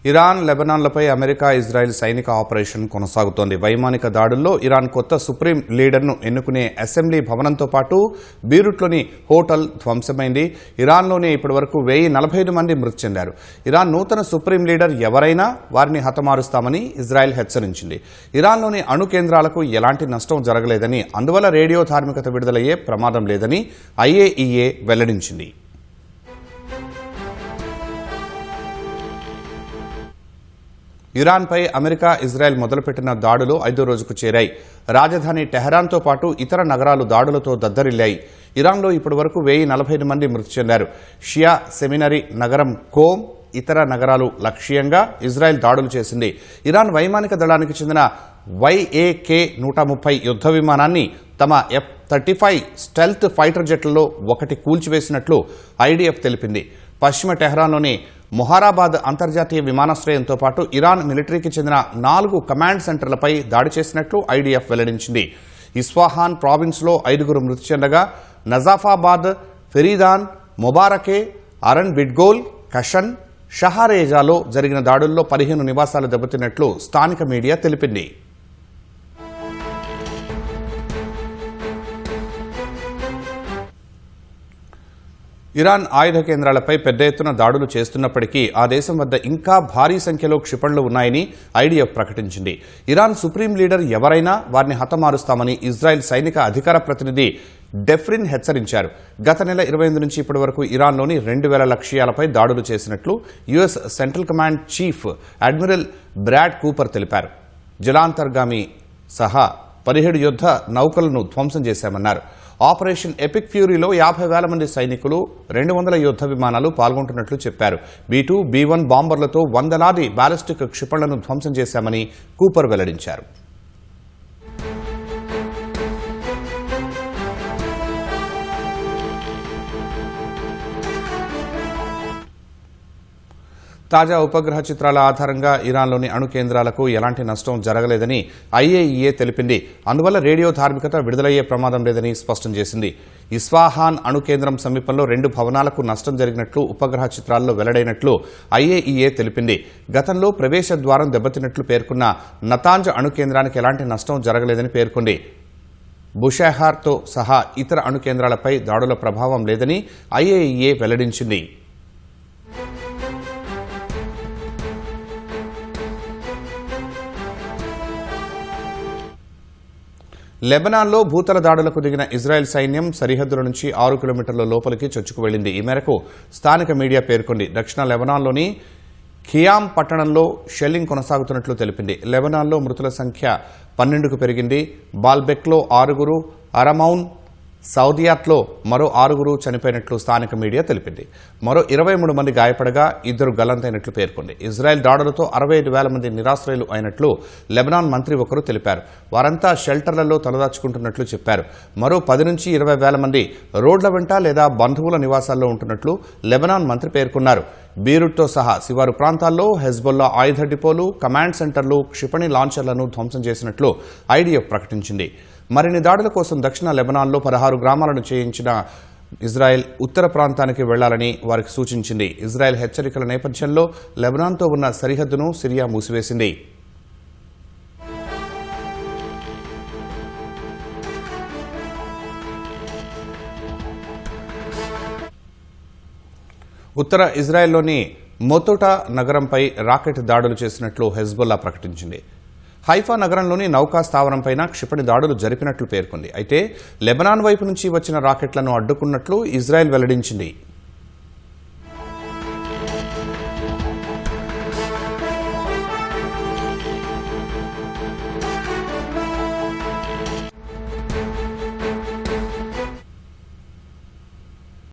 Iran, లెబనాన్లపై America, Israel సైనిక operation కొనసాగుతోంది. వైమానిక దాడుల్లో ఇరాన్ కొత్త సుప్రీం లీడర్ను ఎన్నుకునే అసెంబ్లీ భవనంతో పాటు బీరుట్లోని హోటల్ ధ్వంసమైంది. ఇరాన్లోనే ఇప్పటివరకు 1045 మంది మృతి చెందారు. ఇరాన్ నూతన సుప్రీం లీడర్ ఎవరైనా వారిని హతమారుస్తామని ఇజ్రాయెల్ హెచ్చరించింది. ఇరాన్లోని అణు కేంద్రాలకు ఎలాంటి నష్టం జరగలేదని, అందువల్ల రేడియో ధార్మికత విడుదలయ్యే ప్రమాదం లేదని IAEA వెల్లడించింది. ఇరాన్పై అమెరికా, ఇజ్రాయెల్ మొదలుపెట్టిన దాడులు 5వ రోజుకు చేరాయి. రాజధాని టెహరాన్తో పాటు ఇతర నగరాలు దాడులతో దద్దరిల్లాయి. ఇరాన్లో ఇప్పటివరకు 1045 మంది మృతి చెందారు. షియా సెమినరీ నగరం కోమ్, ఇతర నగరాలు లక్ష్యంగా ఇజ్రాయెల్ దాడులు చేసింది. ఇరాన్ వైమానిక దళానికి చెందిన YAK-130 యుద్ధ విమానాన్ని తమ F-35 స్టెల్త్ ఫైటర్ జెట్లలో ఒకటి కూల్చివేసినట్లు IDF తెలిపింది. పశ్చిమ టెహరాన్లోని మొహారాబాద్ అంతర్జాతీయ విమానాశ్రయంతో పాటు ఇరాన్ మిలిటరీకి చెందిన 4 కమాండ్ సెంటర్లపై దాడి చేసినట్లు IDF వెల్లడించింది. ఇస్ఫాహాన్ ప్రావిన్స్లో 5గురు మృతి చెందగా నజాఫాబాద్, ఫెరీదాన్, మొబారకే, అరన్ బిడ్గోల్, కషన్, షహారేజాలో జరిగిన దాడుల్లో 15 నివాసాలు దెబ్బతిన్నట్లు స్థానిక మీడియా తెలిపింది. ఇరాన్ ఆయుధ కేంద్రాలపై పెద్ద ఎత్తున దాడులు చేస్తున్నప్పటికీ ఆ దేశం వద్ద ఇంకా భారీ సంఖ్యలో క్షిపణులు ఉన్నాయని IDF ప్రకటించింది. ఇరాన్ సుప్రీం లీడర్ ఎవరైనా వారిని హతమారుస్తామని ఇజ్రాయెల్ సైనిక అధికార ప్రతినిధి డెఫ్రిన్ హెచ్చరించారు. గత నెల 28 నుంచి ఇప్పటి వరకు ఇరాన్లోని 2000 లక్ష్యాలపై దాడులు చేసినట్లు US central command chief admiral Brad Cooper తెలిపారు. జలాంతర్గామి సహా 17 యుద్ధ నౌకలను ధ్వంసం చేశామన్నారు. ఆపరేషన్ ఎపిక్ ఫ్యూరీలో 50,000 మంది సైనికులు, 200 యుద్ధ విమానాలు పాల్గొంటున్నట్లు చెప్పారు. B-2, B-1 బాంబర్లతో వందలాది బాలిస్టిక్ క్షిపణులను ధ్వంసం చేశామని కూపర్ వెల్లడించారు. తాజా ఉపగ్రహ చిత్రాల ఆధారంగా ఇరాన్లోని అణు కేంద్రాలకు ఎలాంటి నష్టం జరగలేదని IAEA తెలిపింది. అందువల్ల రేడియో ధార్మికత విడుదలయ్యే ప్రమాదం లేదని స్పష్టం చేసింది. ఇస్ఫాహాన్ అణు కేంద్రం సమీపంలో 2 భవనాలకు నష్టం జరిగినట్లు ఉపగ్రహ చిత్రాల్లో వెల్లడైనట్లు IAEA తెలిపింది. గతంలో ప్రవేశ ద్వారం దెబ్బతిన్నట్లు పేర్కొన్న నతాంజ్ అణు కేంద్రానికి ఎలాంటి నష్టం జరగలేదని పేర్కొంది. బుషెహార్తో సహా ఇతర అణు కేంద్రాలపై దాడుల ప్రభావం లేదని IAEA వెల్లడించింది. లెబనాన్లో భూతల దాడులకు దిగిన ఇజ్రాయెల్ సైన్యం సరిహద్దుల నుంచి 6 కిలోమీటర్ల లోపలికి చొచ్చుకు వెళ్లింది. ఈ మేరకు స్థానిక మీడియా పేర్కొంది. దక్షిణ లెబనాన్లోని ఖియామ్ పట్టణంలో షెల్లింగ్ కొనసాగుతున్నట్లు తెలిపింది. లెబనాన్లో మృతుల సంఖ్య 12కు పెరిగింది. బాల్బెక్లో 6గురు, అరమౌన్, సౌదియాట్లో మరో 6గురు చనిపోయినట్లు స్థానిక మీడియా తెలిపింది. మరో 23 మంది గాయపడగా 2 గల్లంతైనట్లు పేర్కొంది. ఇజ్రాయెల్ దాడులతో 65,000 మంది నిరాశ్రయులు అయినట్లు లెబనాన్ మంత్రి ఒకరు తెలిపారు. వారంతా షెల్టర్లలో తలదాచుకుంటున్నట్లు చెప్పారు. మరో 10 నుంచి 20,000 మంది రోడ్ల వెంట లేదా బంధువుల నివాసాల్లో ఉంటున్నట్లు లెబనాన్ మంత్రి పేర్కొన్నారు. బీరుట్తో సహా శివారు ప్రాంతాల్లో హెజ్బొల్లా ఆయుధ డిపోలు, కమాండ్ సెంటర్లు, క్షిపణి లాంచర్లను ధ్వంసం చేసినట్లు IDF ప్రకటించింది. మరిన్ని దాడుల కోసం దక్షిణ లెబనాన్లో 16 గ్రామాలను చేయించిన ఇజ్రాయెల్ ఉత్తర ప్రాంతానికి వెళ్లాలని వారికి సూచించింది. ఇజ్రాయెల్ హెచ్చరికల నేపథ్యంలో లెబనాన్తో ఉన్న సరిహద్దును సిరియా మూసివేసింది. ఉత్తర ఇజ్రాయెల్లోని మొతోటా నగరంపై రాకెట్ దాడులు చేసినట్లు హెజ్బొల్లా ప్రకటించింది. హైఫా నగరంలోని నౌకా స్థావరంపైన క్షిపణి దాడులు జరిపినట్లు పేర్కొంది. అయితే లెబనాన్ వైపు నుంచి వచ్చిన రాకెట్లను అడ్డుకున్నట్లు ఇజ్రాయెల్ వెల్లడించింది.